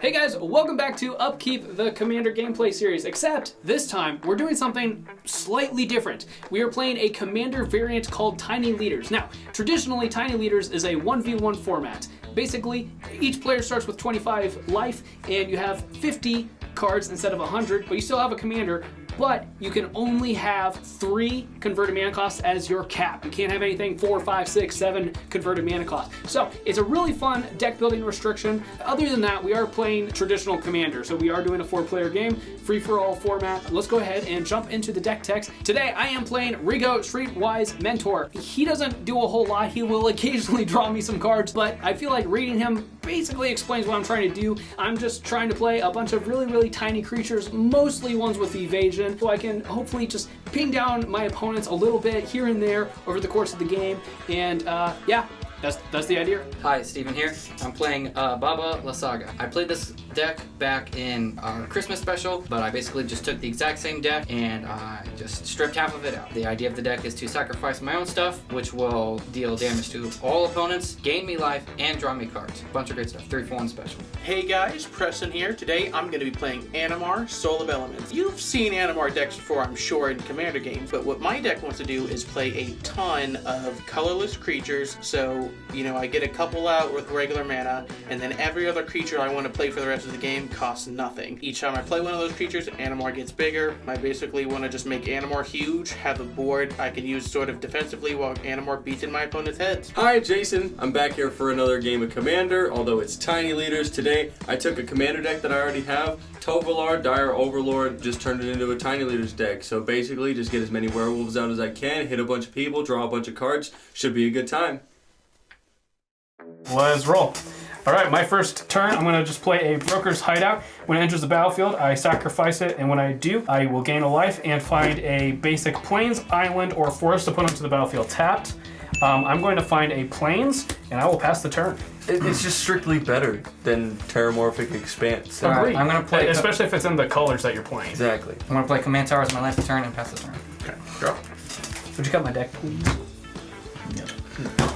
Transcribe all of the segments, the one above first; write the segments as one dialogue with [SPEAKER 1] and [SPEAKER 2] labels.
[SPEAKER 1] Hey guys, welcome back to Upkeep, the Commander gameplay series, except this time we're doing something slightly different. We are playing a Commander variant called Tiny Leaders. Now, traditionally Tiny Leaders is a 1v1 format. Basically, each player starts with 25 life and you have 50 cards instead of 100, but you still have a commander, but you can only have 3 converted mana costs as your cap. You can't have anything 4, 5, 6, 7 converted mana costs. So it's a really fun deck building restriction. Other than that, we are playing traditional commander. So we are doing a 4-player game, free-for-all format. Let's go ahead and jump into the deck text. Today I am playing Rigo, Streetwise Mentor. He doesn't do a whole lot. He will occasionally draw me some cards, but I feel like reading him basically explains what I'm trying to do. I'm just trying to play a bunch of really tiny creatures, mostly ones with evasion, so I can hopefully just ping down my opponents a little bit here and there over the course of the game. And yeah, that's the idea.
[SPEAKER 2] Hi, Steven here. I'm playing Baba Lysaga. I played this deck back in our Christmas special, but I basically just took the exact same deck and I just stripped half of it out. The idea of the deck is to sacrifice my own stuff, which will deal damage to all opponents, gain me life, and draw me cards. Bunch of great stuff. 3-for-1 special.
[SPEAKER 3] Hey guys, Preston here. Today I'm going to be playing Animar, Soul of Elements. You've seen Animar decks before, I'm sure, in Commander games, but what my deck wants to do is play a ton of colorless creatures, so I get a couple out with regular mana, and then every other creature I want to play for the rest of the game costs nothing. Each time I play one of those creatures, Animar gets bigger. I basically want to just make Animar huge, have a board I can use sort of defensively while Animar beats in my opponent's heads.
[SPEAKER 4] Hi, Jason. I'm back here for another game of Commander, although it's Tiny Leaders. Today, I took a Commander deck that I already have, Tovolar, Dire Overlord, just turned it into a Tiny Leaders deck. So basically, just get as many werewolves out as I can, hit a bunch of people, draw a bunch of cards. Should be a good time.
[SPEAKER 1] Let's roll. All right, my first turn, I'm going to just play a Broker's Hideout. When it enters the battlefield, I sacrifice it, and when I do, I will gain a life and find a basic Plains, Island, or Forest to put onto the battlefield tapped. I'm going to find a Plains, and I will pass the turn.
[SPEAKER 4] It's just strictly better than Terramorphic Expanse.
[SPEAKER 2] All right, I'm going to play...
[SPEAKER 1] Especially if it's in the colors that you're playing.
[SPEAKER 4] Exactly.
[SPEAKER 2] I'm going to play Command Tower as my last turn and pass the turn.
[SPEAKER 3] Okay, draw.
[SPEAKER 1] Would you cut my deck, please?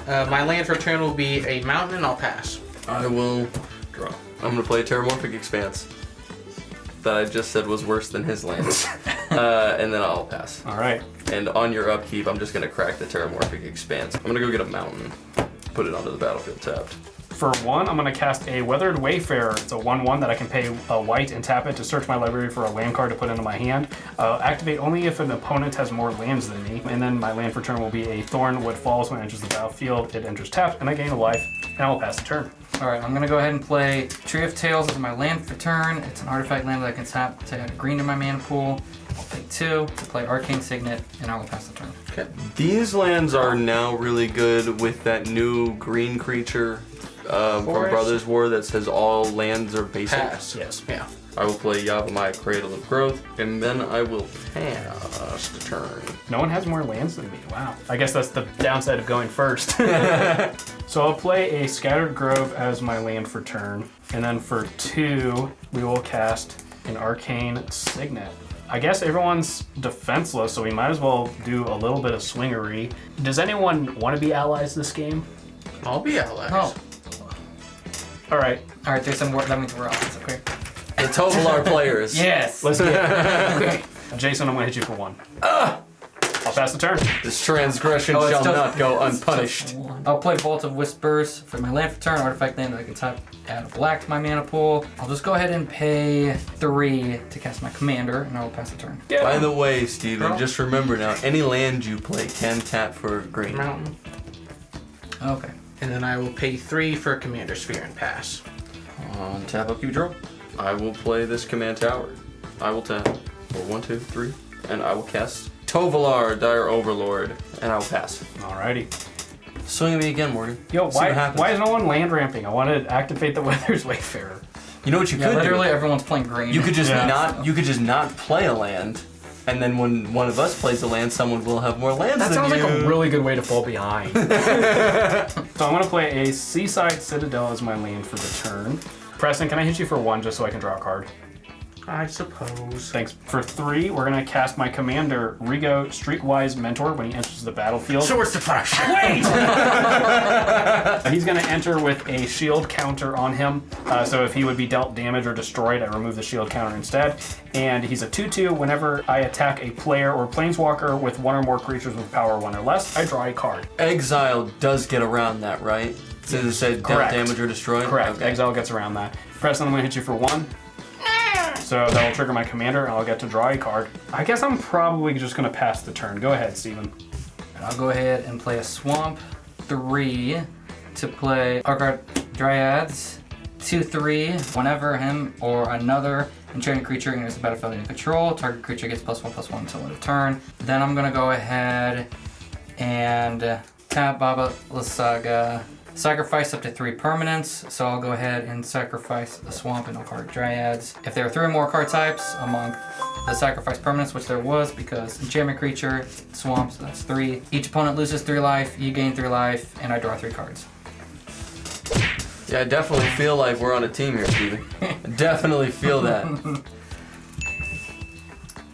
[SPEAKER 3] My land for turn will be a mountain, and I'll pass.
[SPEAKER 4] I will draw. I'm going to play Terramorphic Expanse. That I just said was worse than his lands. And then I'll pass.
[SPEAKER 1] All right.
[SPEAKER 4] And on your upkeep, I'm just going to crack the Terramorphic Expanse. I'm going to go get a mountain, put it onto the battlefield tapped.
[SPEAKER 1] For 1, I'm going to cast a Weathered Wayfarer. It's a 1/1 that I can pay a white and tap it to search my library for a land card to put into my hand. Activate only if an opponent has more lands than me. And then my land for turn will be a Thorn. What falls when it enters the battlefield, it enters tapped, and I gain a life, and I will pass the turn.
[SPEAKER 2] Alright, I'm going to go ahead and play Tree of Tales as my land for turn. It's an artifact land that I can tap to add a green to my mana pool. I'll pay 2 to play Arcane Signet, and I will pass the turn.
[SPEAKER 3] Okay.
[SPEAKER 4] These lands are now really good with that new green creature from Brothers War that says all lands are basic.
[SPEAKER 3] Pass.
[SPEAKER 1] Yes.
[SPEAKER 3] Yeah.
[SPEAKER 4] I will play Yavimaya, Cradle of Growth, and then I will pass the turn.
[SPEAKER 1] No one has more lands than me. Wow. I guess that's the downside of going first. So I'll play a Scattered Grove as my land for turn. And then for 2, we will cast an Arcane Signet. I guess everyone's defenseless, so we might as well do a little bit of swingery. Does anyone want to be allies this game?
[SPEAKER 3] I'll be allies.
[SPEAKER 2] Oh.
[SPEAKER 1] All right.
[SPEAKER 2] Alright, there's some more. That means we're off. Okay.
[SPEAKER 4] The Tovolar players.
[SPEAKER 2] Yes!
[SPEAKER 1] Let's get it. Okay. Jason, I'm going to hit you for 1. I'll pass the turn.
[SPEAKER 4] This transgression shall not go unpunished.
[SPEAKER 2] I'll play Vault of Whispers for my land for turn, artifact land that I can tap, add a black to my mana pool. I'll just go ahead and pay 3 to cast my commander, and I will pass the turn.
[SPEAKER 1] Yeah.
[SPEAKER 4] By the way, Steven, just remember now, any land you play can tap for green.
[SPEAKER 3] Mountain.
[SPEAKER 2] Okay.
[SPEAKER 3] And then I will pay 3 for Commander Sphere and pass.
[SPEAKER 4] On tap, upkeep, draw. I will play this command tower. I will tap for 1, 2, 3, and I will cast Tovolar, Dire Overlord, and I will pass.
[SPEAKER 1] Alrighty.
[SPEAKER 4] Swing at me again, Morgan.
[SPEAKER 1] Yo,
[SPEAKER 4] See what
[SPEAKER 1] why
[SPEAKER 4] happens.
[SPEAKER 1] is no one land ramping? I want to activate the Weather's Wayfarer.
[SPEAKER 4] You know what you
[SPEAKER 2] Yeah,
[SPEAKER 4] could
[SPEAKER 2] literally
[SPEAKER 4] do?
[SPEAKER 2] everyone's playing green.
[SPEAKER 4] You could just
[SPEAKER 1] Yeah.
[SPEAKER 4] you could just not play a land, and then when one of us plays a land, someone will have more lands
[SPEAKER 1] That
[SPEAKER 4] than
[SPEAKER 1] sounds
[SPEAKER 4] you.
[SPEAKER 1] like a really good way to fall behind. So I'm going to play a Seaside Citadel as my land for the turn. Preston, can I hit you for 1 just so I can draw a card?
[SPEAKER 3] I suppose.
[SPEAKER 1] Thanks. For 3, we're gonna cast my commander, Rigo, Streetwise Mentor, when he enters the battlefield.
[SPEAKER 3] Swords to flash.
[SPEAKER 1] Wait! He's gonna enter with a shield counter on him. So if he would be dealt damage or destroyed, I remove the shield counter instead. And he's a 2/2. Whenever I attack a player or planeswalker with 1 or more creatures with power 1 or less, I draw a card.
[SPEAKER 4] Exile does get around that, right? Since it said dealt
[SPEAKER 1] Correct.
[SPEAKER 4] damage or destroyed?
[SPEAKER 1] Correct.
[SPEAKER 4] Okay.
[SPEAKER 1] Exile gets around that. Preston, I'm gonna hit you for 1. So that will trigger my commander, and I'll get to draw a card. I guess I'm probably just gonna pass the turn. Go ahead, Steven.
[SPEAKER 2] And I'll go ahead and play a Swamp 3 to play Arcard Dryads 2/3. Whenever him or another enchanted creature enters the battlefield in control, target creature gets +1/+1 until end of turn. Then I'm gonna go ahead and tap Baba Lysaga. Sacrifice up to 3 permanents, so I'll go ahead and sacrifice a Swamp and Arcard Dryads. If there are 3 or more card types among the sacrifice permanents, which there was because enchantment creature, Swamp, so that's 3. Each opponent loses 3 life, you gain 3 life, and I draw 3 cards.
[SPEAKER 4] Yeah, I definitely feel like we're on a team here, Steven. I definitely feel that.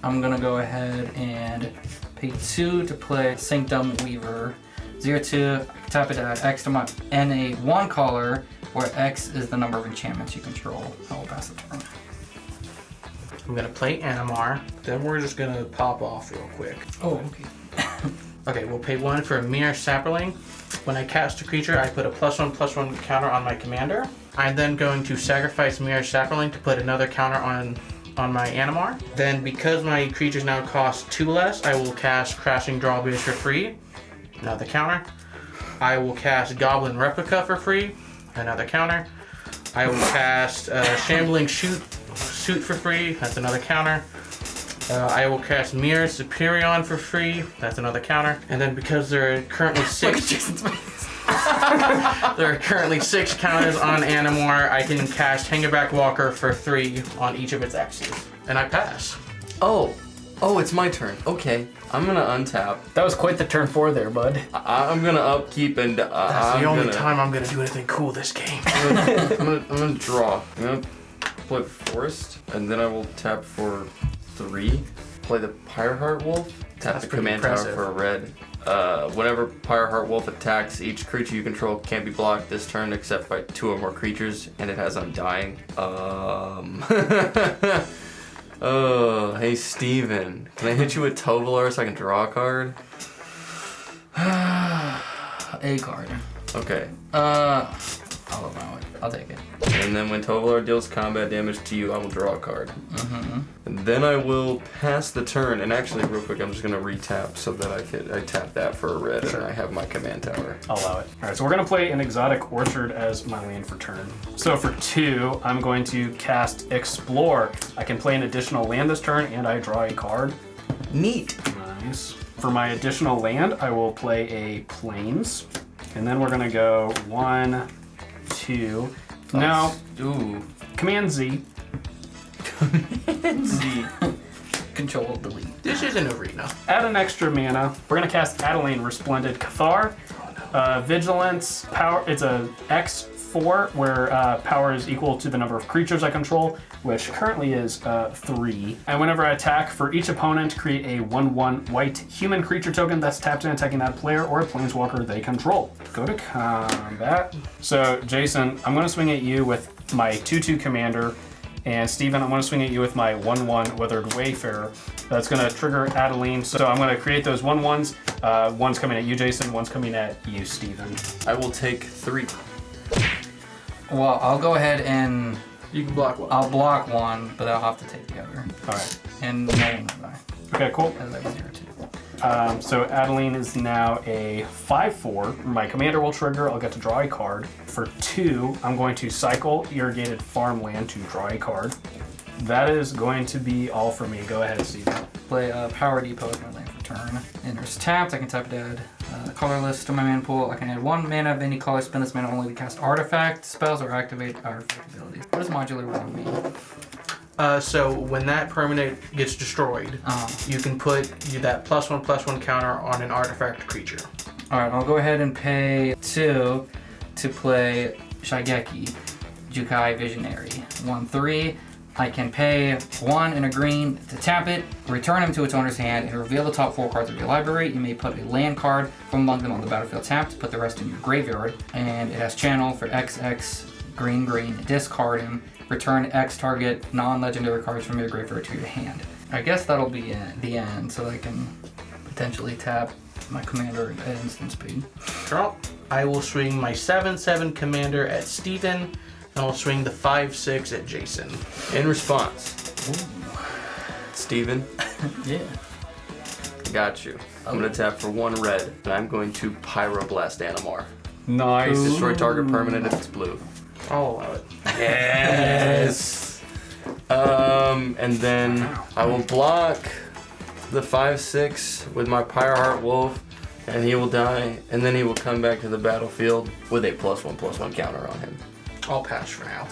[SPEAKER 2] I'm gonna go ahead and pay 2 to play Sanctum Weaver. 0/2, tap it at X to my NA1 color, where X is the number of enchantments you control. I will pass the turn.
[SPEAKER 3] I'm gonna play Animar. Then we're just gonna pop off real quick.
[SPEAKER 2] Oh, okay.
[SPEAKER 3] Okay, we'll pay 1 for a Mere Sapperling. When I cast a creature, I put a +1/+1 counter on my commander. I'm then going to sacrifice Mere Sapperling to put another counter on my Animar. Then, because my creatures now cost 2 less, I will cast Crashing Drawbridge for free. Another counter. I will cast Goblin Replica for free. Another counter. I will cast Shambling Suit for free. That's another counter. I will cast Mirror Superion for free. That's another counter. And then because there are currently 6... there are currently 6 counters on Animar, I can cast Hangerback Walker for 3 on each of its X's. And I pass.
[SPEAKER 4] Oh, it's my turn. Okay, I'm gonna untap.
[SPEAKER 1] That was quite the turn 4 there, bud.
[SPEAKER 4] I'm gonna upkeep and
[SPEAKER 3] That's the only time I'm gonna do anything cool this game.
[SPEAKER 4] I'm gonna draw. I'm gonna play Forest, and then I will tap for 3. Play the Pyreheart Wolf. Tap
[SPEAKER 3] That's
[SPEAKER 4] the
[SPEAKER 3] pretty
[SPEAKER 4] command tower
[SPEAKER 3] impressive.
[SPEAKER 4] for a red. Whenever Pyreheart Wolf attacks, each creature you control can't be blocked this turn except by 2 or more creatures, and it has Undying. Oh, hey Steven. Can I hit you with Tovolar so I can draw a card?
[SPEAKER 2] A card.
[SPEAKER 4] Okay.
[SPEAKER 2] I'll allow it. I'll take it.
[SPEAKER 4] And then when Tovolar deals combat damage to you, I will draw a card.
[SPEAKER 2] Mm-hmm.
[SPEAKER 4] And then I will pass the turn. And actually, real quick, I'm just gonna retap so that I tap that for a red, and I have my command tower.
[SPEAKER 1] I'll allow it. All right, so we're gonna play an Exotic Orchard as my land for turn. So for 2, I'm going to cast Explore. I can play an additional land this turn, and I draw a card.
[SPEAKER 4] Neat.
[SPEAKER 1] Nice. For my additional land, I will play a Plains, and then we're gonna go 1, 2. Now,
[SPEAKER 4] Ooh.
[SPEAKER 1] Command Z.
[SPEAKER 4] Z.
[SPEAKER 2] Control delete.
[SPEAKER 3] This is an arena.
[SPEAKER 1] Add an extra mana. We're gonna cast Adeline Resplendent Cathar. Vigilance, power, it's a X4 where power is equal to the number of creatures I control, which currently is 3. And whenever I attack, for each opponent, create a 1/1 white human creature token that's tapped and attacking that player or a planeswalker they control. Go to combat. So, Jason, I'm gonna swing at you with my 2/2 commander, and Steven, I'm gonna swing at you with my 1/1 Withered Wayfarer. That's gonna trigger Adeline. So I'm gonna create those 1/1s. One's coming at you, Jason. One's coming at you, Steven.
[SPEAKER 4] I will take 3.
[SPEAKER 2] Well, I'll go ahead and
[SPEAKER 3] You can block 1.
[SPEAKER 2] I'll block 1, but I'll have to take the other.
[SPEAKER 1] All right.
[SPEAKER 2] And no one will die.
[SPEAKER 1] Okay, cool.
[SPEAKER 2] As I was 0/2.
[SPEAKER 1] So Adeline is now a 5/4. My commander will trigger. I'll get to draw a card. For 2, I'm going to cycle Irrigated Farmland to draw a card. That is going to be all for me. Go ahead, Steven.
[SPEAKER 2] Play Power Depot as my land for turn. Enters tapped. I can tap it add colorless to my mana pool. I can add 1 mana of any color. Spend this mana only to cast artifact spells or activate artifact abilities. What does modular 1 mean?
[SPEAKER 3] So when that permanent gets destroyed, you can put that +1/+1 counter on an artifact creature.
[SPEAKER 2] Alright, I'll go ahead and pay 2 to play Shigeki, Jukai Visionary. 1/3. I can pay 1 and a green to tap it, return him to its owner's hand, and reveal the top 4 cards of your library. You may put a land card from among them on the battlefield tapped, put the rest in your graveyard, and it has channel for XX, green, discard him, return X target non-legendary cards from your graveyard to your hand. I guess that'll be the end, so I can potentially tap my commander at instant speed.
[SPEAKER 3] Draw. I will swing my 7/7 commander at Steven, and I'll swing the 5/6 at Jason.
[SPEAKER 4] In response, Steven,
[SPEAKER 2] Yeah.
[SPEAKER 4] got you. I'm gonna tap for 1 red, and I'm going to Pyroblast Animar.
[SPEAKER 1] Nice.
[SPEAKER 4] Destroy target permanent if it's blue.
[SPEAKER 3] I'll allow it.
[SPEAKER 4] Yes. And then I will block the 5/6 with my Pyreheart Wolf, and he will die. And then he will come back to the battlefield with a +1/+1 counter on him.
[SPEAKER 3] I'll pass for now.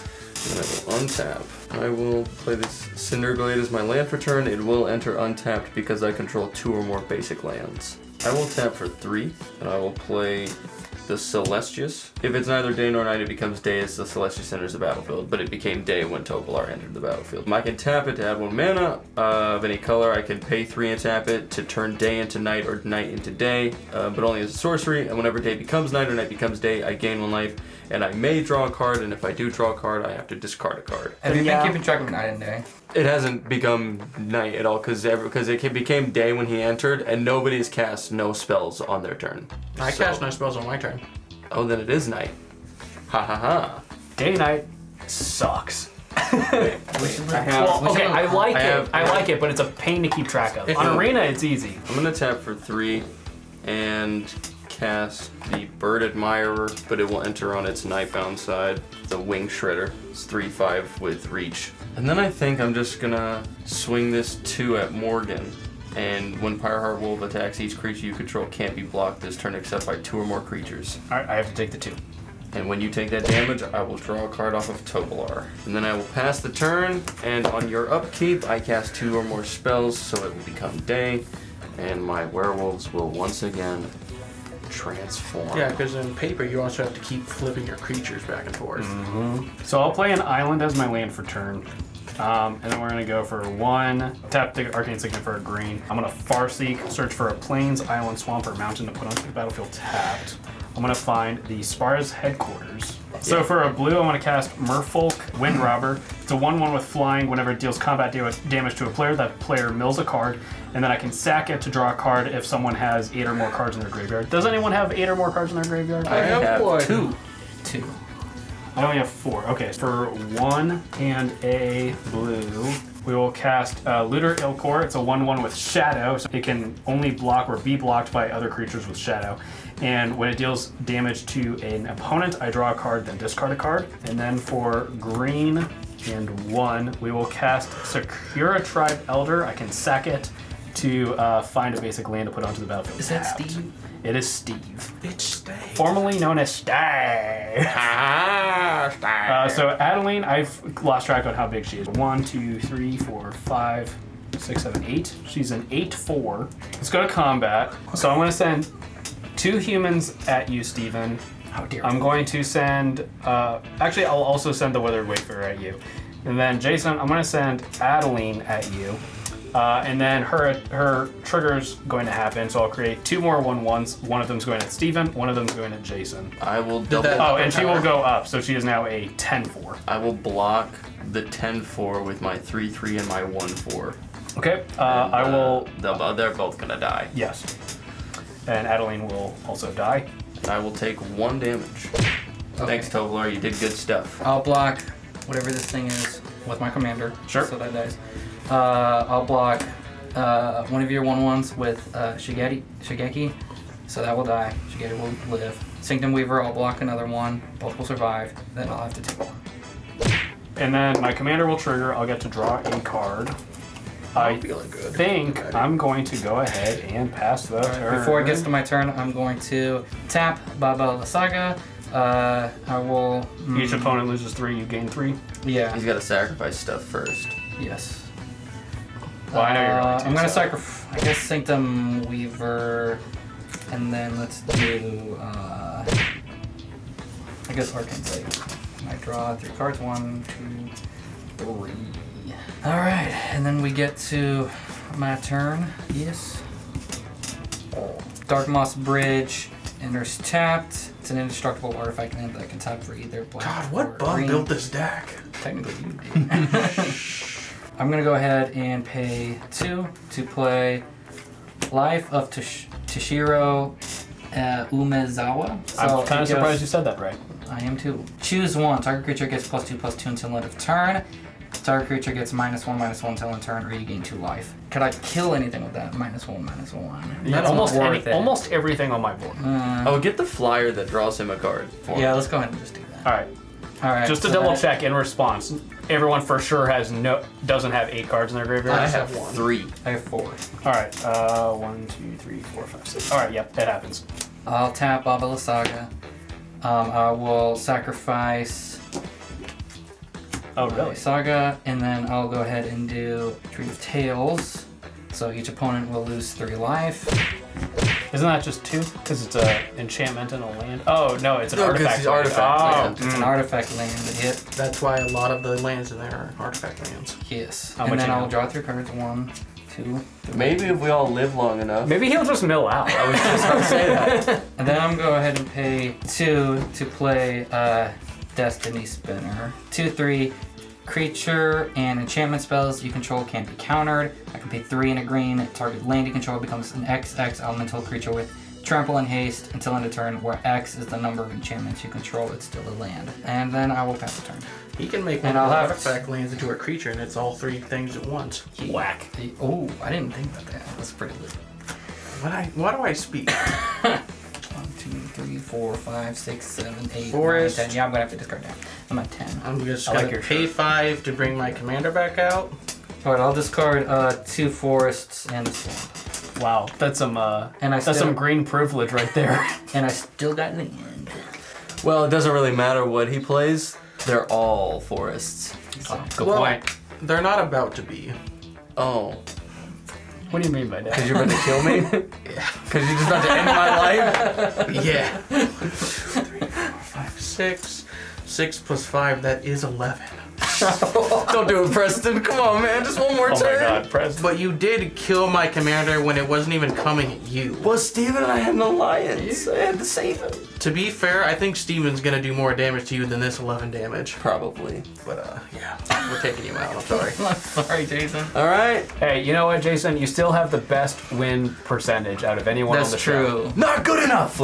[SPEAKER 4] And I will untap. I will play this Cinderglade as my land for turn. It will enter untapped because I control 2 or more basic lands. I will tap for 3, and I will play the Celestius. If it's neither day nor night, it becomes day as the Celestius enters the battlefield, but it became day when Tovolar entered the battlefield. I can tap it to add 1 mana of any color. I can pay 3 and tap it to turn day into night or night into day, but only as a sorcery, and whenever day becomes night or night becomes day, I gain 1 life, and I may draw a card, and if I do draw a card, I have to discard a card.
[SPEAKER 2] Have you been keeping track of night and day?
[SPEAKER 4] It hasn't become night at all because it became day when he entered, and nobody has cast no spells on their turn.
[SPEAKER 3] I cast no spells on my turn.
[SPEAKER 4] Oh, then it is night. Ha ha ha.
[SPEAKER 1] Day night sucks.
[SPEAKER 2] I
[SPEAKER 1] Well, okay, I like
[SPEAKER 4] have-
[SPEAKER 1] it. I like it, but it's a pain to keep track of.
[SPEAKER 3] If
[SPEAKER 1] On
[SPEAKER 3] you-
[SPEAKER 1] Arena, it's easy.
[SPEAKER 4] I'm gonna tap for 3 and cast the Bird Admirer, but it will enter on its Nightbound side. The Wing Shredder. It's 3/5 with reach. And then I think I'm just gonna swing this 2 at Morgan. And when Pyreheart Wolf attacks, each creature you control can't be blocked this turn except by 2 or more creatures.
[SPEAKER 1] Alright, I have to take the 2.
[SPEAKER 4] And when you take that damage, I will draw a card off of Tovolar. And then I will pass the turn, and on your upkeep, I cast 2 or more spells, so it will become day, and my werewolves will once again transform.
[SPEAKER 3] Yeah, because in paper you also have to keep flipping your creatures back and forth.
[SPEAKER 1] So I'll play an island as my land for turn. And then we're gonna go for 1, tap the Arcane Signet for a green. I'm gonna Farseek, search for a plains, island, swamp, or mountain to put onto the battlefield tapped. I'm gonna find the Spar's headquarters. So for a blue, I'm gonna cast Merfolk, Wind Robber. It's a 1/1 with flying. Whenever it deals combat damage to a player, that player mills a card, and then I can sack it to draw a card if someone has 8 or more cards in their graveyard. Does anyone have 8 or more cards in their graveyard?
[SPEAKER 4] I have 2.
[SPEAKER 2] 2.
[SPEAKER 1] I only have 4. Okay, for 1 and a blue, we will cast Looter Ilkor. It's a 1/1 with Shadow, so it can only block or be blocked by other creatures with Shadow. And when it deals damage to an opponent, I draw a card, then discard a card. And then for green and 1, we will cast Secura Tribe Elder. I can sack it to find a basic land to put onto the battlefield.
[SPEAKER 2] Is that
[SPEAKER 1] tapped.
[SPEAKER 2] Steve?
[SPEAKER 1] It is Steve.
[SPEAKER 3] It's stay.
[SPEAKER 1] Formerly known as Stave. So Adeline, I've lost track on how big she is. 1, 2, 3, 4, 5, 6, 7, 8. She's an 8/4. Let's go to combat. So I'm going to send 2 humans at you, Steven.
[SPEAKER 2] How dare
[SPEAKER 1] I'm going to send. Actually, I'll also send the Withered Wayfarer at you. And then Jason, I'm going to send Adeline at you. And then her trigger's going to happen, so I'll create 2 more 1/1s. One of them's going at Steven, one of them's going at Jason.
[SPEAKER 4] I will double.
[SPEAKER 1] Oh, and she will go up, so she is now a 10/4.
[SPEAKER 4] I will block the 10/4 with my 3/3 and my 1/4.
[SPEAKER 1] Okay, I will.
[SPEAKER 4] They're both gonna die.
[SPEAKER 1] Yes. And Adeline will also die.
[SPEAKER 4] I will take 1 damage. Thanks, Tovolar. You did good stuff.
[SPEAKER 2] I'll block whatever this thing is with my commander.
[SPEAKER 1] Sure.
[SPEAKER 2] So that dies. I'll block one of your 1/1s with Shigeki. So that will die. Shigeki will live. Sanctum Weaver, I'll block another one. Both will survive. Then I'll have to take 1.
[SPEAKER 1] And then my commander will trigger. I'll get to draw a card. I
[SPEAKER 3] feeling good.
[SPEAKER 1] think I'm going to go ahead and pass the turn.
[SPEAKER 2] Before it gets to my turn, I'm going to tap Baba Lysaga. I will.
[SPEAKER 1] Each opponent loses 3, you gain 3.
[SPEAKER 2] Yeah.
[SPEAKER 4] He's got to sacrifice stuff first.
[SPEAKER 2] Yes.
[SPEAKER 1] Well, I know you're going to.
[SPEAKER 2] I'm gonna
[SPEAKER 1] so-
[SPEAKER 2] sacrifice, I guess, Sanctum Weaver, and then let's do, I guess Arcane Sight. I draw 3 cards, 1, 2, All right, and then we get to my turn. Yes. Dark Moss Bridge. Enters tapped. It's an indestructible artifact land that I can tap for either black
[SPEAKER 3] God,
[SPEAKER 2] or
[SPEAKER 3] what bum
[SPEAKER 2] green.
[SPEAKER 3] built this deck?
[SPEAKER 2] Technically, you did. I'm gonna go ahead and pay 2 to play Life of Toshiro Umezawa. So
[SPEAKER 1] I'm kind of surprised you said that right.
[SPEAKER 2] I am too. Choose one. Target creature gets +2/+2 until end of turn. Target creature gets -1/-1 until end of turn, or you gain 2 life. Could I kill anything with that? -1/-1.
[SPEAKER 1] That's almost everything on my board.
[SPEAKER 4] Oh, get the flyer that draws him a card.
[SPEAKER 2] Yeah, let's go ahead and just do that.
[SPEAKER 1] All right. Just to
[SPEAKER 2] so
[SPEAKER 1] double
[SPEAKER 2] that-
[SPEAKER 1] check in response, everyone for sure doesn't have 8 cards in their graveyard.
[SPEAKER 3] I have 1.
[SPEAKER 4] 3.
[SPEAKER 2] I have 4.
[SPEAKER 1] All right. 1, 2, 3, 4, 5, 6. All right. Yep, that happens.
[SPEAKER 2] I'll tap Baba Lysaga. I will sacrifice
[SPEAKER 1] Oh, really?
[SPEAKER 2] Lysaga, and then I'll go ahead and do Tree of Tails. So each opponent will lose 3 life.
[SPEAKER 1] Isn't that just 2? Because it's an enchantment and a land. Oh no, it's an
[SPEAKER 4] No, 'cause
[SPEAKER 1] artifact.
[SPEAKER 4] it's artifact land.
[SPEAKER 2] It's an artifact land. Hit.
[SPEAKER 3] That's why a lot of the lands in there are artifact lands.
[SPEAKER 2] Yes.
[SPEAKER 1] How
[SPEAKER 2] and
[SPEAKER 1] much
[SPEAKER 2] then
[SPEAKER 1] you
[SPEAKER 2] I'll
[SPEAKER 1] have?
[SPEAKER 2] draw 3 cards. 1, 2, 3.
[SPEAKER 4] Maybe if we all live long enough.
[SPEAKER 1] Maybe he'll just mill out. I was just about to say that.
[SPEAKER 2] And then I'm going to go ahead and pay 2 to play Destiny Spinner. 2, 3. Creature and enchantment spells you control can't be countered. I can pay 3 and a green. Target land you control becomes an XX elemental creature with trample and haste until end of turn, where X is the number of enchantments you control. It's still a land. And then I will pass the turn.
[SPEAKER 3] He can make one
[SPEAKER 2] And
[SPEAKER 3] of the
[SPEAKER 2] I'll have
[SPEAKER 3] artifact lands into a creature, and it's all 3 things at once.
[SPEAKER 1] Whack.
[SPEAKER 2] Oh, I didn't think about that. That's pretty good.
[SPEAKER 3] Why do I speak?
[SPEAKER 2] 1, 2, 3, 4, 5, 6, 7, 8, 9,
[SPEAKER 3] Forest.
[SPEAKER 2] 10. Yeah, I'm gonna have to discard that. I'm at 10.
[SPEAKER 3] I'm just
[SPEAKER 1] I like
[SPEAKER 3] gonna
[SPEAKER 1] your
[SPEAKER 3] pay
[SPEAKER 1] shirt.
[SPEAKER 3] 5 to bring my commander back out.
[SPEAKER 2] Alright, I'll discard 2 forests and a swamp.
[SPEAKER 1] Wow, that's some
[SPEAKER 2] And I
[SPEAKER 1] that's
[SPEAKER 2] still-
[SPEAKER 1] some green privilege right there.
[SPEAKER 2] And I still got land.
[SPEAKER 4] Well, it doesn't really matter what he plays. They're all forests.
[SPEAKER 1] Good
[SPEAKER 3] Well,
[SPEAKER 1] point.
[SPEAKER 3] They're not about to be.
[SPEAKER 4] Oh.
[SPEAKER 1] What do you mean by that?
[SPEAKER 4] Because you're about to kill me?
[SPEAKER 3] Yeah.
[SPEAKER 4] Because you're just about to end my life?
[SPEAKER 3] Yeah. 1, 2, 3, 4, 5, 6. 6 plus 5, that is 11.
[SPEAKER 4] Don't do it, Preston. Come on, man. Just one more
[SPEAKER 1] Oh my
[SPEAKER 4] turn.
[SPEAKER 1] God, Preston.
[SPEAKER 3] But you did kill my commander when it wasn't even coming at you.
[SPEAKER 4] Well, Steven and I had an alliance. I had to save him.
[SPEAKER 3] To be fair, I think Steven's gonna do more damage to you than this 11 damage.
[SPEAKER 4] Probably.
[SPEAKER 3] But yeah, we're taking you out. I'm sorry.
[SPEAKER 2] I'm sorry, Jason.
[SPEAKER 4] All right.
[SPEAKER 1] Hey, you know what, Jason? You still have the best win percentage out of anyone on the
[SPEAKER 2] That's
[SPEAKER 1] show.
[SPEAKER 2] true.
[SPEAKER 4] Not good enough.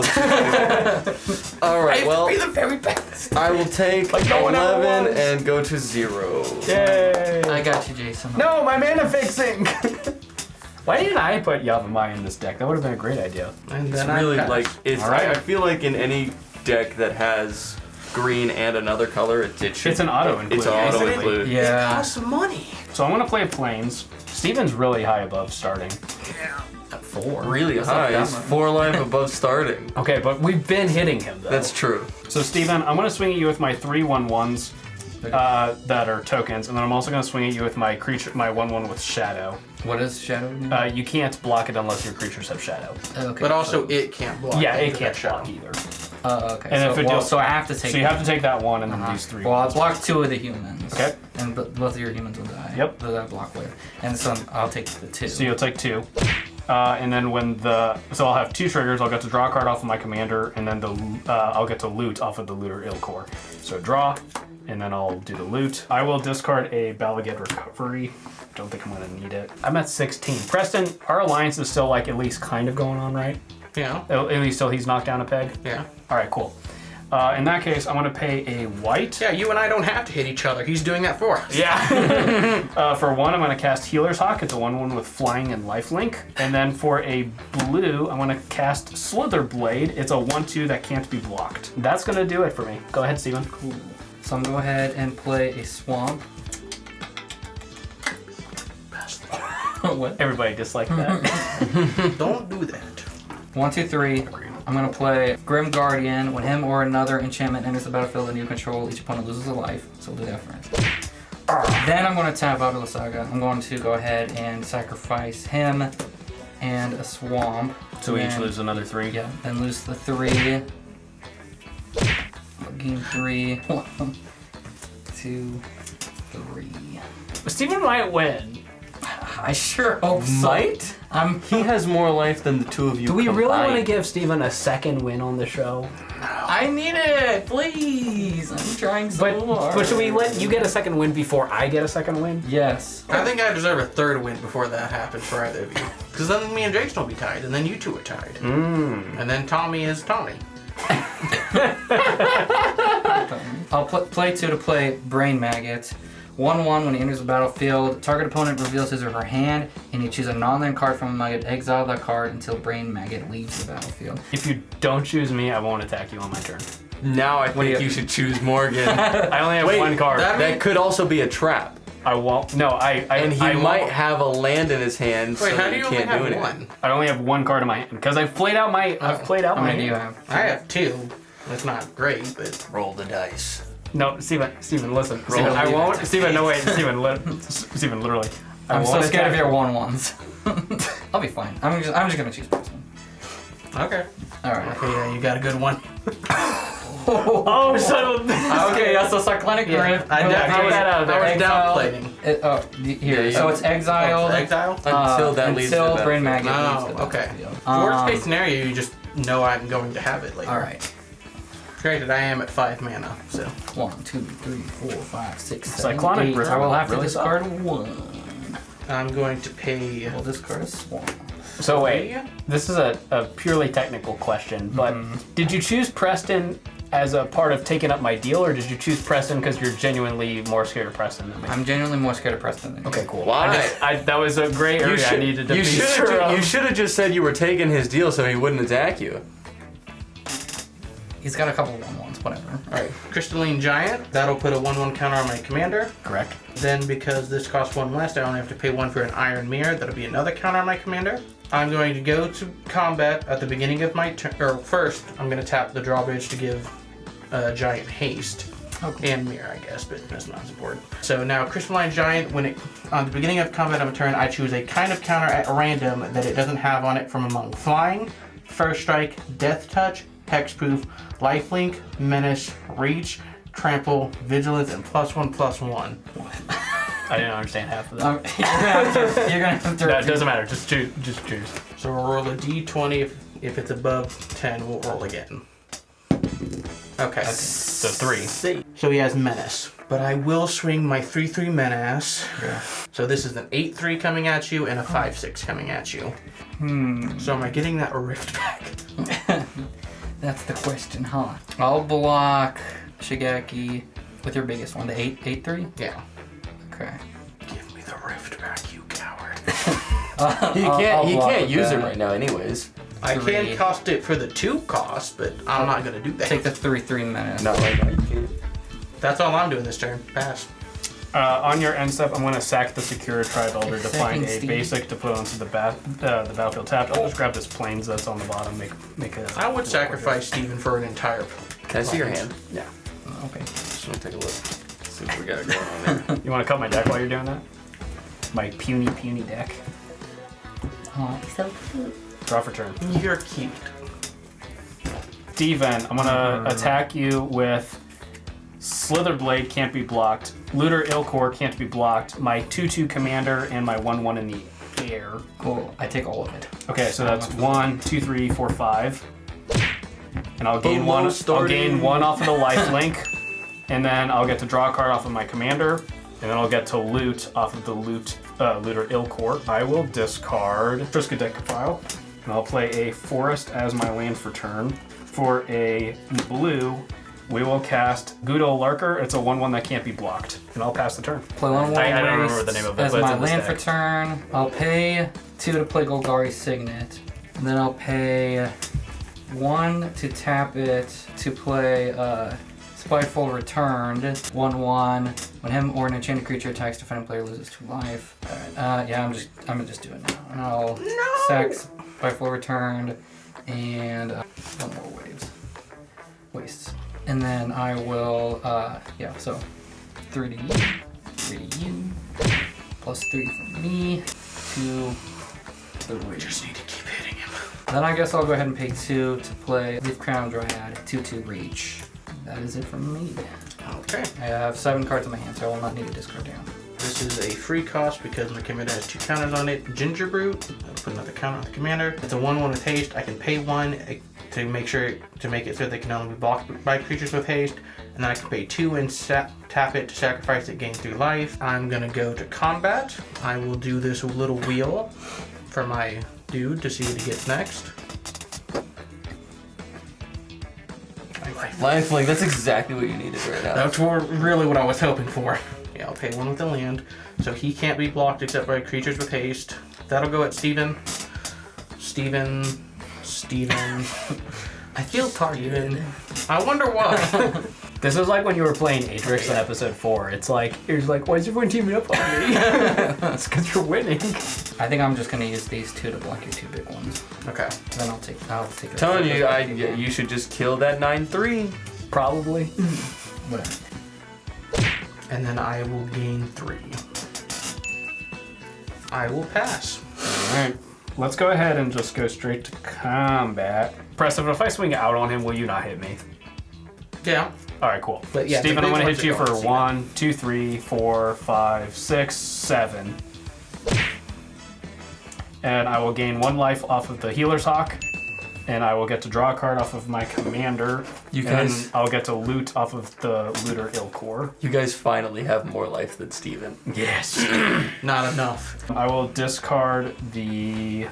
[SPEAKER 4] All right. Well,
[SPEAKER 3] Be the very best.
[SPEAKER 4] I will take
[SPEAKER 1] Like no one ever
[SPEAKER 4] 11
[SPEAKER 1] was.
[SPEAKER 4] and go to 0.
[SPEAKER 1] Yay!
[SPEAKER 2] I got you, Jason.
[SPEAKER 1] No, my mana fixing! Why didn't I put Yavimaya in this deck? That would have been a great idea.
[SPEAKER 3] And
[SPEAKER 4] It's
[SPEAKER 3] then
[SPEAKER 4] really
[SPEAKER 3] I
[SPEAKER 4] like it's.
[SPEAKER 1] All right.
[SPEAKER 4] I feel like in any deck that has green and another color, it should.
[SPEAKER 1] It's an auto include.
[SPEAKER 4] It's an auto
[SPEAKER 3] Isn't it?
[SPEAKER 4] include.
[SPEAKER 3] It
[SPEAKER 2] Yeah.
[SPEAKER 3] costs money.
[SPEAKER 1] So I'm gonna play Plains. Steven's really high above starting.
[SPEAKER 2] 4.
[SPEAKER 4] Really
[SPEAKER 2] That's not
[SPEAKER 4] high.
[SPEAKER 2] that
[SPEAKER 4] He's
[SPEAKER 2] much.
[SPEAKER 4] 4 life above starting.
[SPEAKER 1] Okay, but we've been hitting him though.
[SPEAKER 4] That's true.
[SPEAKER 1] So Steven, I'm gonna swing at you with my 3/1/1s that are tokens, and then I'm also gonna swing at you with my creature, my 1/1 with Shadow.
[SPEAKER 2] What is Shadow?
[SPEAKER 1] You can't block it unless your creatures have Shadow.
[SPEAKER 2] Okay.
[SPEAKER 3] But also, it can't block.
[SPEAKER 1] Yeah, it
[SPEAKER 3] into
[SPEAKER 1] can't
[SPEAKER 3] that shadow.
[SPEAKER 1] block either.
[SPEAKER 2] Okay.
[SPEAKER 1] And
[SPEAKER 2] so,
[SPEAKER 1] if it
[SPEAKER 2] well,
[SPEAKER 1] deals-
[SPEAKER 2] so I have to take.
[SPEAKER 1] So you have to take that one and then these 3.
[SPEAKER 2] Well, I'll block 2 of the humans.
[SPEAKER 1] Okay.
[SPEAKER 2] And both of your humans will die.
[SPEAKER 1] Yep.
[SPEAKER 2] That I block with. And so I'll take the 2.
[SPEAKER 1] So you'll take 2. And then so I'll have 2 triggers. I'll get to draw a card off of my commander, and then I'll get to loot off of the looter Ilkor. So draw, and then I'll do the loot. I will discard a Balagad Recovery. Don't think I'm gonna need it. I'm at 16. Preston, our alliance is still like at least kind of going on, right?
[SPEAKER 3] Yeah.
[SPEAKER 1] At least till he's knocked down a peg.
[SPEAKER 3] Yeah.
[SPEAKER 1] All right, cool. In that case, I'm gonna pay a white.
[SPEAKER 3] Yeah, you and I don't have to hit each other. He's doing that for us.
[SPEAKER 1] Yeah. For 1, I'm going to cast Healer's Hawk. It's a 1/1 with flying and lifelink. And then for a blue, I'm going to cast Slither Blade. It's a 1/2 that can't be blocked. That's going to do it for me. Go ahead, Steven.
[SPEAKER 2] Cool. So I'm going to go ahead and play a swamp. What?
[SPEAKER 1] Everybody disliked that.
[SPEAKER 3] Don't do that.
[SPEAKER 2] 1, 2, 3. I'm gonna play Grim Guardian. When him or another enchantment enters the battlefield and you control, each opponent loses a life. So we'll do that first. Then I'm gonna tap out Lysaga. I'm going to go ahead and sacrifice him and a swamp.
[SPEAKER 1] So we each
[SPEAKER 2] Then-
[SPEAKER 1] lose another 3.
[SPEAKER 2] Yeah, then lose the 3. Game 3. 1, 2, 3.
[SPEAKER 1] Steven might win.
[SPEAKER 2] I sure hope so.
[SPEAKER 4] Might? He has more life than the two of you.
[SPEAKER 1] Do we really want to
[SPEAKER 4] combined.
[SPEAKER 1] give Steven a second win on the show?
[SPEAKER 2] I need it, please. I'm trying so hard.
[SPEAKER 1] But should we let you get a second win before I get a second win?
[SPEAKER 2] Yes.
[SPEAKER 3] I think I deserve a third win before that happens for either of you. Because then me and Jason will be tied, and then you two are tied. And then Tommy is Tommy.
[SPEAKER 2] I'll play 2 to play Brain Maggot. 1/1 when he enters the battlefield. Target opponent reveals his or her hand, and you choose a non-land card from a maggot. Exile that card until Brain Maggot leaves the battlefield.
[SPEAKER 1] If you don't choose me, I won't attack you on my turn.
[SPEAKER 4] Now I think
[SPEAKER 2] you-
[SPEAKER 4] you should choose Morgan.
[SPEAKER 1] I only have
[SPEAKER 4] Wait,
[SPEAKER 1] one card.
[SPEAKER 4] that could also be a trap.
[SPEAKER 1] I won't. No,
[SPEAKER 4] And he
[SPEAKER 1] I
[SPEAKER 4] might
[SPEAKER 1] won't.
[SPEAKER 4] have a land in his hand,
[SPEAKER 3] Wait,
[SPEAKER 4] so
[SPEAKER 3] how do you only
[SPEAKER 4] can't
[SPEAKER 3] have
[SPEAKER 4] do anything.
[SPEAKER 3] one?
[SPEAKER 1] I only have one card in my hand because I've played out my. I've played out
[SPEAKER 2] How
[SPEAKER 1] my
[SPEAKER 2] many do you
[SPEAKER 1] hand.
[SPEAKER 2] have?
[SPEAKER 3] I have 2. That's not great, but
[SPEAKER 4] Roll the dice.
[SPEAKER 1] No, Steven, listen.
[SPEAKER 4] Roll
[SPEAKER 1] Steven, I
[SPEAKER 4] the
[SPEAKER 1] won't.
[SPEAKER 4] dice.
[SPEAKER 1] Steven, no wait, Steven, literally. I
[SPEAKER 2] I'm so
[SPEAKER 1] won't
[SPEAKER 2] scared of
[SPEAKER 1] attack
[SPEAKER 2] your
[SPEAKER 1] you.
[SPEAKER 2] 1/1s. I'll be fine. I'm just gonna choose this one.
[SPEAKER 3] okay.
[SPEAKER 2] All right.
[SPEAKER 3] Okay, yeah, you got a good one.
[SPEAKER 1] Oh, son of a
[SPEAKER 2] Okay, yeah, so Cyclonic Grip.
[SPEAKER 3] I
[SPEAKER 1] definitely- that out of there.
[SPEAKER 3] I was
[SPEAKER 2] Exile.
[SPEAKER 3] downplaying.
[SPEAKER 2] Here,
[SPEAKER 4] Yeah,
[SPEAKER 2] so
[SPEAKER 4] yeah.
[SPEAKER 2] it's exiled.
[SPEAKER 3] Exile?
[SPEAKER 4] Until that leaves the
[SPEAKER 2] Until Brain
[SPEAKER 4] battlefield.
[SPEAKER 2] Maggot
[SPEAKER 3] Oh,
[SPEAKER 2] leaves the
[SPEAKER 3] okay.
[SPEAKER 2] battlefield.
[SPEAKER 3] Worst case scenario, you just know I'm going to have it later.
[SPEAKER 2] Alright.
[SPEAKER 3] Granted, I am at 5 mana, so.
[SPEAKER 2] 1, 2, 3, 4, 5, 6, 7,
[SPEAKER 1] Cyclonic
[SPEAKER 2] 8.
[SPEAKER 1] Grip
[SPEAKER 2] I will have to
[SPEAKER 1] really
[SPEAKER 2] discard 1.
[SPEAKER 3] I'm going to pay.
[SPEAKER 2] We'll discard a Swan.
[SPEAKER 1] So wait, this is a purely technical question, but did you choose Preston as a part of taking up my deal, or did you choose Preston because you're genuinely more scared of Preston than me?
[SPEAKER 2] I'm genuinely more scared of Preston than you.
[SPEAKER 1] Okay, cool.
[SPEAKER 4] Why?
[SPEAKER 1] That was a gray area I needed to be sure of.
[SPEAKER 4] You should have just said you were taking his deal so he wouldn't attack you.
[SPEAKER 2] He's got a couple 1/1s, whatever.
[SPEAKER 3] Alright, Crystalline Giant. That'll put a 1/1 counter on my commander.
[SPEAKER 1] Correct.
[SPEAKER 3] Then, because this costs 1 less, I only have to pay 1 for an Iron Mirror. That'll be another counter on my commander. I'm going to go to combat at the beginning of my turn. Or first, I'm going to tap the drawbridge to give Giant haste.
[SPEAKER 2] Okay.
[SPEAKER 3] And Mirror, I guess, but that's not as important. So now, Crystalline Giant, on the beginning of combat of a turn, I choose a kind of counter at random that it doesn't have on it from among Flying, First Strike, Death Touch, Hexproof, Lifelink, Menace, Reach, Trample, Vigilance, and +1/+1.
[SPEAKER 1] I didn't understand half of that.
[SPEAKER 2] You're gonna have to
[SPEAKER 1] No, it doesn't matter. Just choose.
[SPEAKER 3] So we'll roll a d20. If it's above 10, we'll roll again. Okay.
[SPEAKER 1] So 3.
[SPEAKER 3] So he has Menace. But I will swing my 3/3 Menace.
[SPEAKER 2] Yeah.
[SPEAKER 3] So this is an 8/3 coming at you and a 5/6 coming at you. So am I getting that Rift back?
[SPEAKER 2] That's the question, huh? I'll block Shigeki with your biggest one, the 8/3?
[SPEAKER 3] Yeah.
[SPEAKER 2] Okay.
[SPEAKER 3] Give me the Rift back, you coward.
[SPEAKER 4] He
[SPEAKER 2] I'll block
[SPEAKER 4] can't
[SPEAKER 2] with
[SPEAKER 4] use it
[SPEAKER 2] that.
[SPEAKER 4] right now, anyways.
[SPEAKER 3] I
[SPEAKER 2] 3.
[SPEAKER 3] can cost it for the 2 cost, but I'm not going to do that.
[SPEAKER 2] Take the 3/3 Menace.
[SPEAKER 4] Not right now. You can't.
[SPEAKER 3] That's all I'm doing this turn. Pass.
[SPEAKER 1] On your end step, I'm going to sack the Secure Tribe Elder to find a
[SPEAKER 2] Steve.
[SPEAKER 1] basic to put onto the battlefield tapped. I'll just grab this plains that's on the bottom. Make a.
[SPEAKER 3] I would sacrifice Steven for an entire.
[SPEAKER 4] Can I see your hand?
[SPEAKER 1] Yeah.
[SPEAKER 2] Okay.
[SPEAKER 4] Just want to take a look. See what we got going on there.
[SPEAKER 1] You want to cut my deck while you're doing that? My puny deck.
[SPEAKER 2] Oh, so cute.
[SPEAKER 1] Draw for turn.
[SPEAKER 3] You're cute.
[SPEAKER 1] Steven, I'm gonna attack you with Slitherblade can't be blocked. Looter Ilkor can't be blocked. My 2/2 commander and my 1/1 in the air.
[SPEAKER 2] Cool. I take all of it.
[SPEAKER 1] Okay, so that's 1, 2, 3, 4, 5. And I'll gain
[SPEAKER 4] Boom,
[SPEAKER 1] one. I'll
[SPEAKER 4] starting.
[SPEAKER 1] gain 1 off of the life link, and then I'll get to draw a card off of my commander, and then I'll get to loot off of the Looter Ilkor. I will discard Triskaidek file, and I'll play a forest as my land for turn. For a blue, we will cast Gudo Larker. It's a 1/1 that can't be blocked, and I'll pass the turn.
[SPEAKER 2] Play 1
[SPEAKER 1] I don't remember the name of it,
[SPEAKER 2] as
[SPEAKER 1] but it's
[SPEAKER 2] my
[SPEAKER 1] in this
[SPEAKER 2] land for
[SPEAKER 1] deck.
[SPEAKER 2] turn. I'll pay 2 to play Golgari Signet. And then I'll pay 1 to tap it to play Spiteful Returned. 1/1. When him or an enchanted creature attacks, defending player loses 2 life. Alright, yeah, I'm gonna just do it now. And I'll sack Spiteful Returned and 1 more wastes. And then I will, yeah, so 3 to you, 3 to you, plus 3 from me, 2 the
[SPEAKER 3] We
[SPEAKER 2] Reach.
[SPEAKER 3] just need to keep hitting him.
[SPEAKER 2] Then I guess I'll go ahead and pay 2 to play Leaf Crown Dryad, 2/2 Reach. That is it from me.
[SPEAKER 3] Okay.
[SPEAKER 2] I have 7 cards in my hand, so I will not need to discard down.
[SPEAKER 3] This is a free cost because my commander has 2 counters on it. Ginger Brute. I'll put another counter on the commander. It's a 1/1 with haste. I can pay 1 to make it so they can only be blocked by creatures with haste. And then I can pay 2 and tap it to sacrifice it, gain 3 life. I'm gonna go to combat. I will do this little wheel for my dude to see what he gets next.
[SPEAKER 5] Lifelink, that's exactly what you needed right now.
[SPEAKER 3] That's really what I was hoping for. Yeah, I'll pay 1 with the land. So he can't be blocked except by creatures with haste. That'll go at Steven. Steven.
[SPEAKER 5] I feel targeted.
[SPEAKER 3] I wonder why.
[SPEAKER 1] This is like when you were playing Atrix in episode 4. It's like, you're like, why is everyone teaming up on me? It's because you're winning.
[SPEAKER 2] I think I'm just gonna use these 2 to block your 2 big ones.
[SPEAKER 3] Okay.
[SPEAKER 2] Then I'll take the
[SPEAKER 5] Telling you, you should just kill that 9/3.
[SPEAKER 1] Probably.
[SPEAKER 2] Whatever.
[SPEAKER 3] And then I will gain 3. I will pass.
[SPEAKER 1] Alright. Let's go ahead and just go straight to combat. Preston, if I swing out on him, will you not hit me?
[SPEAKER 3] Yeah.
[SPEAKER 1] Alright, cool.
[SPEAKER 3] But yeah,
[SPEAKER 1] Steven,
[SPEAKER 3] the
[SPEAKER 1] I'm
[SPEAKER 3] big
[SPEAKER 1] going to
[SPEAKER 3] ones
[SPEAKER 1] hit you
[SPEAKER 3] are
[SPEAKER 1] for
[SPEAKER 3] going,
[SPEAKER 1] 1, 2, 3, 4, 5, 6, 7. And I will gain 1 life off of the Healer's Hawk. And I will get to draw a card off of my commander.
[SPEAKER 5] You
[SPEAKER 1] and
[SPEAKER 5] guys-
[SPEAKER 1] I'll get to loot off of the Looter Ilkor.
[SPEAKER 5] You guys finally have more life than Steven.
[SPEAKER 1] Yes.
[SPEAKER 3] Not enough.
[SPEAKER 1] I will discard the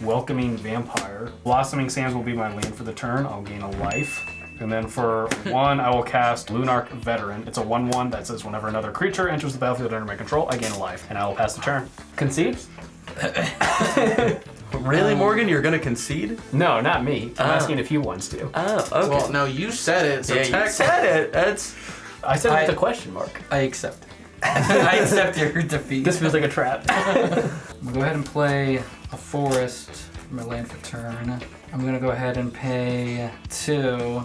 [SPEAKER 1] Welcoming Vampire. Blossoming Sands will be my land for the turn. I'll gain a life. And then for 1, I will cast Lunarch Veteran. It's a 1/1 that says whenever another creature enters the battlefield under my control, I gain a life. And I will pass the turn. Concede?
[SPEAKER 5] Really, Morgan? You're gonna concede?
[SPEAKER 1] No, not me. I'm asking if he wants to.
[SPEAKER 5] Oh, okay.
[SPEAKER 3] Well, no, you said it. So
[SPEAKER 5] yeah, you said it. That's.
[SPEAKER 1] I said it with a question mark.
[SPEAKER 2] I accept. I accept your defeat.
[SPEAKER 1] This feels like a trap.
[SPEAKER 2] We'll go ahead and play a forest for my land for turn. I'm gonna go ahead and pay 2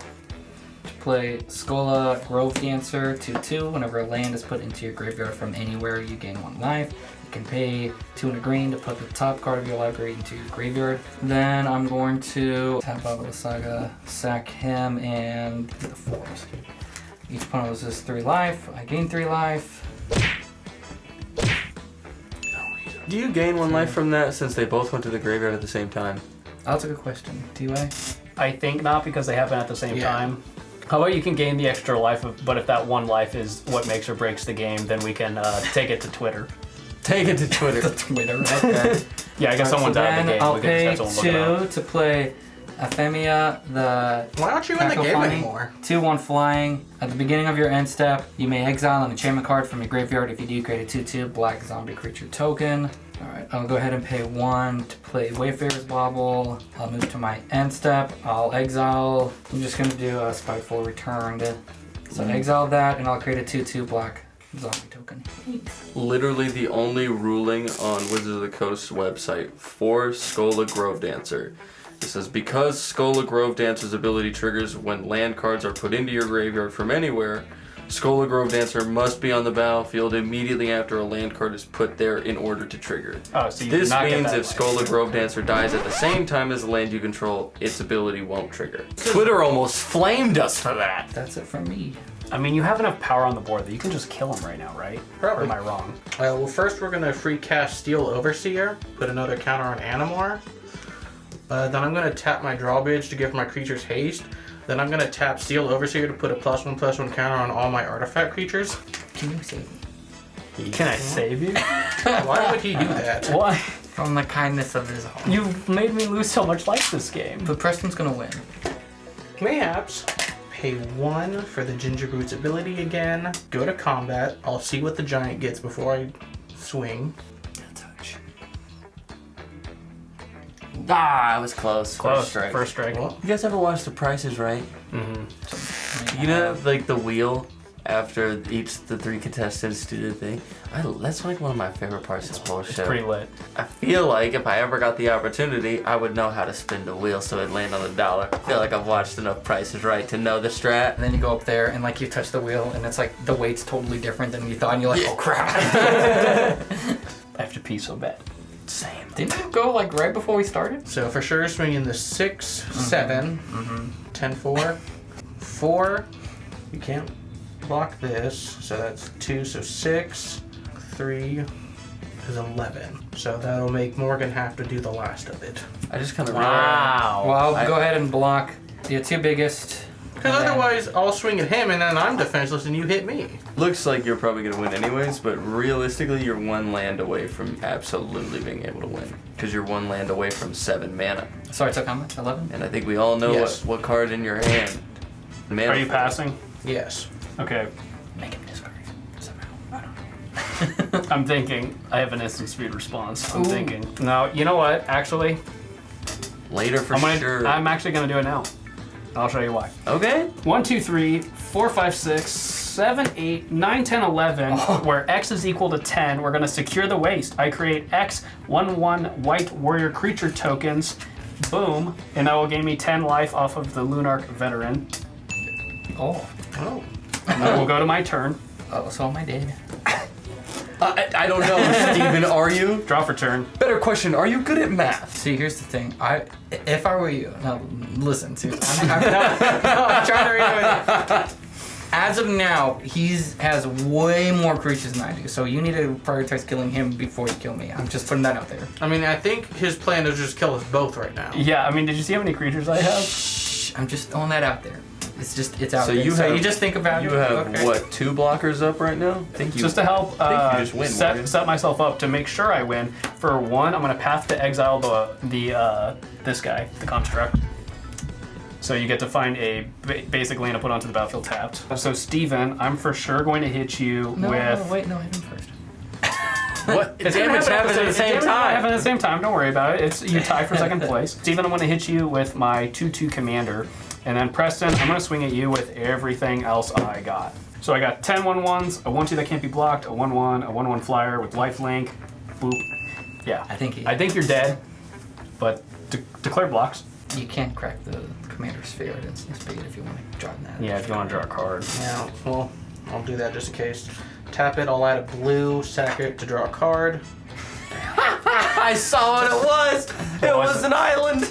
[SPEAKER 2] to play Skola Grove Dancer 2/2. Whenever a land is put into your graveyard from anywhere, you gain 1 life. You can pay 2 and a green to put the top card of your library into your graveyard. Then I'm going to tap out Lysaga, sack him, and do the forest. Each opponent loses 3 life. I gain 3 life.
[SPEAKER 5] Do you gain 1 life from that since they both went to the graveyard at the same time?
[SPEAKER 2] That's a good question. Do I?
[SPEAKER 1] I think not because they happen at the same
[SPEAKER 3] Yeah.
[SPEAKER 1] time. How about you can gain the extra life, but if that 1 life is what makes or breaks the game, then we can take it to Twitter.
[SPEAKER 5] Take it to Twitter.
[SPEAKER 2] The Twitter. Okay.
[SPEAKER 1] Yeah, I guess someone's
[SPEAKER 2] so
[SPEAKER 1] out of the
[SPEAKER 2] then
[SPEAKER 1] game.
[SPEAKER 2] I'll
[SPEAKER 1] We can
[SPEAKER 2] pay
[SPEAKER 1] just have someone look it
[SPEAKER 2] 2 to play Ephemia, the
[SPEAKER 3] Why aren't you in the game
[SPEAKER 2] Cacophony.
[SPEAKER 3] anymore?
[SPEAKER 2] 2/1 flying. At the beginning of your end step, you may exile an enchantment card from your graveyard. If you do, create a 2/2 black zombie creature token. Alright, I'll go ahead and pay 1 to play Wayfarer's Bauble. I'll move to my end step. I'll exile. I'm just going to do a Spiteful Returned. So exile that, and I'll create a 2/2 black zombie token.
[SPEAKER 5] Literally the only ruling on Wizards of the Coast website for Skola Grove Dancer. It says, because Skola Grove Dancer's ability triggers when land cards are put into your graveyard from anywhere, Skola Grove Dancer must be on the battlefield immediately after a land card is put there in order to trigger.
[SPEAKER 1] Oh, so you
[SPEAKER 5] This
[SPEAKER 1] cannot get
[SPEAKER 5] means
[SPEAKER 1] that
[SPEAKER 5] if
[SPEAKER 1] life.
[SPEAKER 5] Skola Grove Dancer dies at the same time as the land you control, its ability won't trigger. Twitter almost flamed us for that.
[SPEAKER 2] That's it from me.
[SPEAKER 1] I mean, you have enough power on the board that you can just kill him right now, right?
[SPEAKER 3] Probably.
[SPEAKER 1] Or am I wrong?
[SPEAKER 3] Well, first we're gonna free cast Steel Overseer, put another counter on Animar. Then I'm gonna tap my drawbridge to give my creatures haste. Then I'm gonna tap Steel Overseer to put a +1/+1 counter on all my artifact creatures.
[SPEAKER 2] Can you save me?
[SPEAKER 1] Can I save you?
[SPEAKER 3] Why would he do that?
[SPEAKER 1] Why?
[SPEAKER 2] From the kindness of his heart.
[SPEAKER 1] You've made me lose so much life this game.
[SPEAKER 2] But Preston's gonna win.
[SPEAKER 3] Mayhaps. Pay 1 for the Ginger Brute's ability again. Go to combat. I'll see what the giant gets before I swing.
[SPEAKER 5] Ah, I was close.
[SPEAKER 1] Close.
[SPEAKER 5] First strike.
[SPEAKER 1] First strike.
[SPEAKER 3] Well,
[SPEAKER 5] You guys ever watch The Price is Right?
[SPEAKER 1] Mm-hmm.
[SPEAKER 5] You know, like the wheel after the 3 contestants do the thing. That's like one of my favorite parts of this whole show.
[SPEAKER 1] Pretty lit.
[SPEAKER 5] I feel like if I ever got the opportunity, I would know how to spin the wheel so it'd land on the dollar. I feel like I've watched enough Price is Right to know the strat.
[SPEAKER 2] And then you go up there and like you touch the wheel and it's like the weight's totally different than you thought and you're like, oh crap.
[SPEAKER 1] I have to pee so bad.
[SPEAKER 5] Same.
[SPEAKER 2] Didn't you go like right before we started?
[SPEAKER 3] so for sure, swinging the 6, 7, 10, 4, 4. You can't block this, so that's 2, so 6, 3 is 11. So that'll make Morgan have to do the last of it.
[SPEAKER 5] I just kind of
[SPEAKER 1] Wow.
[SPEAKER 2] Well, I'll go ahead and block the 2 biggest.
[SPEAKER 3] Because
[SPEAKER 2] and then-
[SPEAKER 3] otherwise, I'll swing at him and then I'm defenseless and you hit me.
[SPEAKER 5] Looks like you're probably gonna win anyways, but realistically, you're 1 land away from absolutely being able to win. Because you're 1 land away from 7 mana.
[SPEAKER 2] Sorry, so how much? 11?
[SPEAKER 5] And I think we all know
[SPEAKER 3] Yes.
[SPEAKER 5] what card in your hand. Mana
[SPEAKER 1] Are you
[SPEAKER 5] for-
[SPEAKER 1] passing?
[SPEAKER 3] Yes.
[SPEAKER 1] Okay.
[SPEAKER 2] Make him discard somehow. I don't know.
[SPEAKER 1] I'm thinking. I have an instant speed response. I'm
[SPEAKER 2] Ooh.
[SPEAKER 1] thinking. No, you know what? Actually,
[SPEAKER 5] Later for sure.
[SPEAKER 1] I'm actually gonna do it now. I'll show you why.
[SPEAKER 5] Okay.
[SPEAKER 1] 1, 2, 3, 4, 5, 6, 7, 8, 9, 10, 11, where X is equal to 10, we're gonna secure the waste. I create X 1/1 white warrior creature tokens, boom, and that will gain me 10 life off of the Lunarch veteran.
[SPEAKER 2] Oh.
[SPEAKER 3] Oh.
[SPEAKER 1] And then we'll go to my turn.
[SPEAKER 2] Oh, so am I dead?
[SPEAKER 5] I don't know, Steven, are you?
[SPEAKER 1] Draw for turn.
[SPEAKER 5] Better question, are you good at math?
[SPEAKER 2] See, here's the thing. If I were you, now listen. Seriously, I'm trying to read it. As of now, has way more creatures than I do, so you need to prioritize killing him before you kill me. I'm just putting that out there.
[SPEAKER 3] I mean, I think his plan is just kill us both right now.
[SPEAKER 1] Yeah, I mean, did you see how many creatures I have?
[SPEAKER 2] Shh, I'm just throwing that out there. It's out
[SPEAKER 5] So
[SPEAKER 2] there.
[SPEAKER 5] you have-
[SPEAKER 2] you just think about
[SPEAKER 5] You
[SPEAKER 2] it.
[SPEAKER 5] have,
[SPEAKER 2] Okay.
[SPEAKER 5] what, 2 blockers up right now? I think you,
[SPEAKER 1] Just to help
[SPEAKER 5] I think you just win, Morgan.
[SPEAKER 1] set myself up to make sure I win. For 1, I'm gonna path to exile this guy, the construct. So you get to find a basic land to put onto the battlefield tapped. So Steven, I'm for sure going to hit you
[SPEAKER 2] No,
[SPEAKER 1] with.
[SPEAKER 2] wait, no, hit him first.
[SPEAKER 5] What?
[SPEAKER 1] It's
[SPEAKER 2] Damage
[SPEAKER 1] gonna
[SPEAKER 2] happens at the same
[SPEAKER 1] damage gonna
[SPEAKER 2] time.
[SPEAKER 1] happen at the same time. Don't worry about it. It's you tie for second place. Steven, I'm going to hit you with my 2/2 commander, and then Preston, I'm going to swing at you with everything else I got. So I got 10 1/1s, a 1/2 that can't be blocked, a 1/1, a 1/1 flyer with lifelink. Boop. Yeah.
[SPEAKER 2] I think
[SPEAKER 1] you're dead, but declare blocks.
[SPEAKER 2] you can't crack the commander's sphere at instant speed if you want to draw that.
[SPEAKER 1] Yeah, if you want to draw a card.
[SPEAKER 3] Yeah, well, I'll do that just in case. Tap it, I'll add a blue, sack it to draw a card.
[SPEAKER 5] I saw what it was! It
[SPEAKER 1] was
[SPEAKER 5] was
[SPEAKER 1] it?
[SPEAKER 5] an island!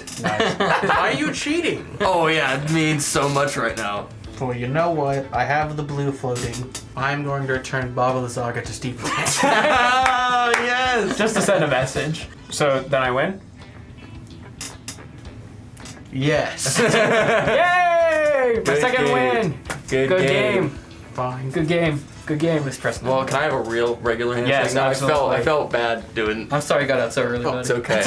[SPEAKER 3] Why are you cheating?
[SPEAKER 5] Oh yeah, it means so much right now.
[SPEAKER 3] Well, you know what? I have the blue floating. I'm going to return Baba Lysaga to Steven.
[SPEAKER 5] Oh yes!
[SPEAKER 1] Just to send a message. So then I win.
[SPEAKER 3] Yes.
[SPEAKER 1] Yay! My
[SPEAKER 5] Good
[SPEAKER 1] second
[SPEAKER 5] game.
[SPEAKER 1] win.
[SPEAKER 5] Good
[SPEAKER 1] game.
[SPEAKER 3] Fine.
[SPEAKER 1] Good game. Good game.
[SPEAKER 2] Please press
[SPEAKER 5] Well, can I have a real regular handshake?
[SPEAKER 1] Yes,
[SPEAKER 5] now?
[SPEAKER 1] absolutely.
[SPEAKER 5] I felt bad doing.
[SPEAKER 2] I'm sorry you got out so early, buddy.
[SPEAKER 5] It's okay.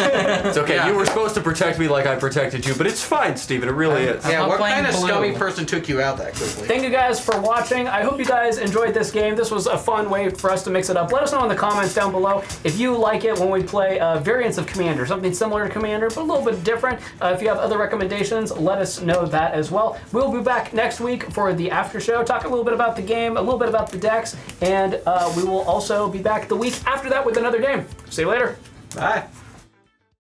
[SPEAKER 5] It's okay.
[SPEAKER 3] Yeah.
[SPEAKER 5] You were supposed to protect me like I protected you, but it's fine, Steven. It really is.
[SPEAKER 3] Yeah,
[SPEAKER 2] not
[SPEAKER 3] what
[SPEAKER 2] playing
[SPEAKER 3] kind of
[SPEAKER 2] blue.
[SPEAKER 3] scummy person took you out that quickly?
[SPEAKER 1] Thank you guys for watching. I hope you guys enjoyed this game. This was a fun way for us to mix it up. Let us know in the comments down below if you like it when we play variants of Commander, something similar to Commander, but a little bit different. If you have other recommendations, let us know that as well. We'll be back next week for the after show, talk a little bit about the game, a little bit about the decks, and we will also be back the week after that with another game. See you later.
[SPEAKER 3] Bye.